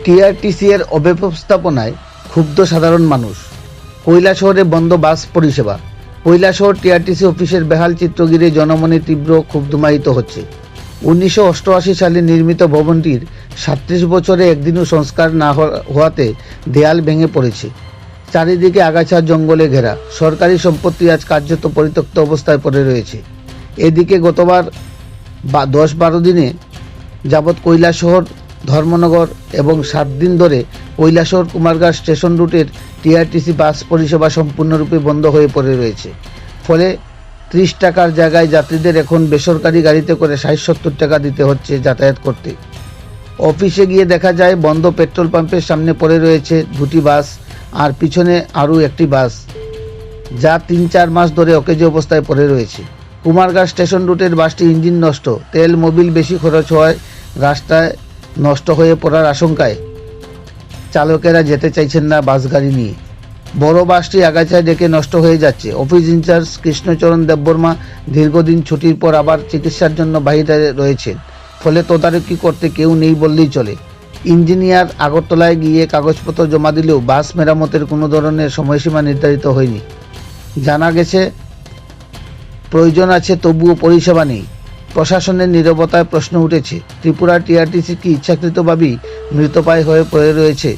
TRTC এর অব্যবস্থাপনায় ক্ষুব্ধ সাধারণ মানুষ। কৈলাসহরে বন্ধ বাস পরিষেবা। কৈলাসহর টিআরটিসি অফিসের বেহাল চিত্র ঘিরে জনমনে তীব্র ক্ষোভ ধুমায়িত হচ্ছে। 1988 সালে নির্মিত ভবনটির 37 বছরে একদিনও সংস্কার না হওয়াতে দেয়াল ভেঙে পড়েছে। চারিদিকে আগাছা জঙ্গলে ঘেরা সরকারি সম্পত্তি আজ কার্যত পরিত্যক্ত অবস্থায় পড়ে রয়েছে। এদিকে গতবার 10-12 দিনে যাবৎ কৈলাসহর, ধর্মনগর এবং 7 দিন ধরে কৈলাসহর কুমারঘাট স্টেশন রুটের টিআরটিসি বাস পরিষেবা সম্পূর্ণরূপে বন্ধ হয়ে পড়ে রয়েছে। ফলে 30 টাকার জায়গায় যাত্রীদের এখন বেসরকারি গাড়িতে করে 60-70 টাকা দিতে হচ্ছে যাতায়াত করতে। অফিসে গিয়ে দেখা যায় বন্ধ পেট্রোল পাম্পের সামনে পড়ে রয়েছে 2টি বাস আর পিছনে আরও একটি বাস, যা 3-4 মাস ধরে অকেজো অবস্থায় পড়ে রয়েছে। কুমারঘাট স্টেশন রুটের বাসটি ইঞ্জিন নষ্ট, তেল মোবিল বেশি খরচ হওয়ায় রাস্তায় নষ্ট হয়ে পড়ার আশঙ্কায় চালকেরা যেতে চাইছেন না বাস গাড়ি নিয়ে। বড় বাসটি আগাছায় ডেকে নষ্ট হয়ে যাচ্ছে। অফিস ইনচার্জ কৃষ্ণচরণ দেববর্মা দীর্ঘদিন ছুটির পর আবার চিকিৎসার জন্য বাইরে রয়েছেন, ফলে তদারকি করতে কেউ নেই বললেই চলে। ইঞ্জিনিয়ার আগরতলায় গিয়ে কাগজপত্র জমা দিলেও বাস মেরামতের কোনো ধরনের সময়সীমা নির্ধারিত হয়নি। জানা গেছে প্রয়োজন আছে তবুও পরিষেবা নেই। প্রশাসনের নীরবতায় প্রশ্ন উঠেছে, ত্রিপুরা টিআরটিসি কি ইচ্ছাকৃতভাবেই মৃতপ্রায় হয়ে পড়ে রয়েছে?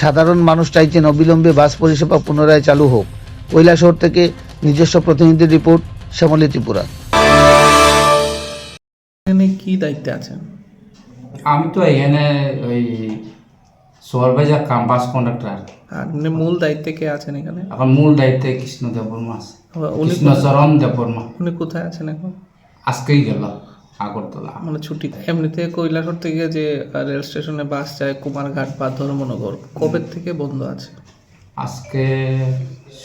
সাধারণ মানুষ চাইছেন অবিলম্বে বাস পরিষেবা পুনরায় চালু হোক। কৈলাসহর থেকে নিজস্ব প্রতিনিধি রিপোর্ট, শ্যামলী ত্রিপুরা। এখানে কি দায়িত্বে আছেন? আমি তো এখানে ওই সুপারভাইজার কাম বাস কন্ডাক্টর। আর এমনি মূল দায়িত্বে কে আছেন এখানে? এখন মূল দায়িত্বে কৃষ্ণ দেববর্মা আছে, উনি কৃষ্ণচরণ দেববর্মা। উনি কোথায় আছেন এখন? আজকেই গেল আগরতলা। মানে ছুটি। এমনিতে কৈলাসহর থেকে যে রেল স্টেশনে বাস যায় কুমারঘাট বা ধর্মনগর, কবে থেকে বন্ধ আছে? আজকে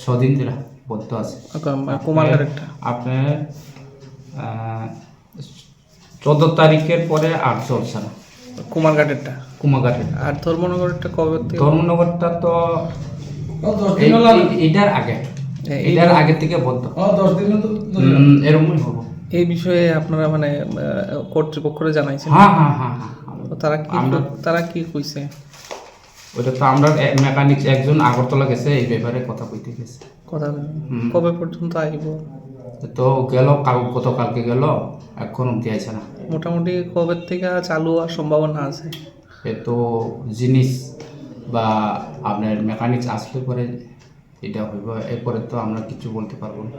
ছদিন ধরে বন্ধ আছে। কুমারঘাটেরটা আপনার 14 তারিখের পরে আর চলছে না কুমারঘাটেরটা। কুমারঘাটের। আর ধর্মনগরেরটা কবে থেকে? ধর্মনগরটা তো এটার আগে, এটার আগে থেকে বন্ধ। 10 দিন এরকমই হবো। এই বিষয়ে আপনারা মানে কর্তৃপক্ষরে জানাইছেন? হ্যাঁ হ্যাঁ হ্যাঁ হ্যাঁ। তো তারা কি কইছে? ওটা তো আমরা মেকানিক একজন আগরতলা গেছে, এই ব্যাপারে কথা কইতে গেছে। কথা কবে পর্যন্ত আইব? তো গেল গতকালকে গেল, এখন অব্দি আইছে না। মোটামুটি কবে থেকে চালু হওয়ার সম্ভাবনা আছে? এ তো জিনিস বা আপনার মেকানিক্স আসলে পরে এটা হইব, এরপরে তো আমরা কিছু বলতে পারবো না।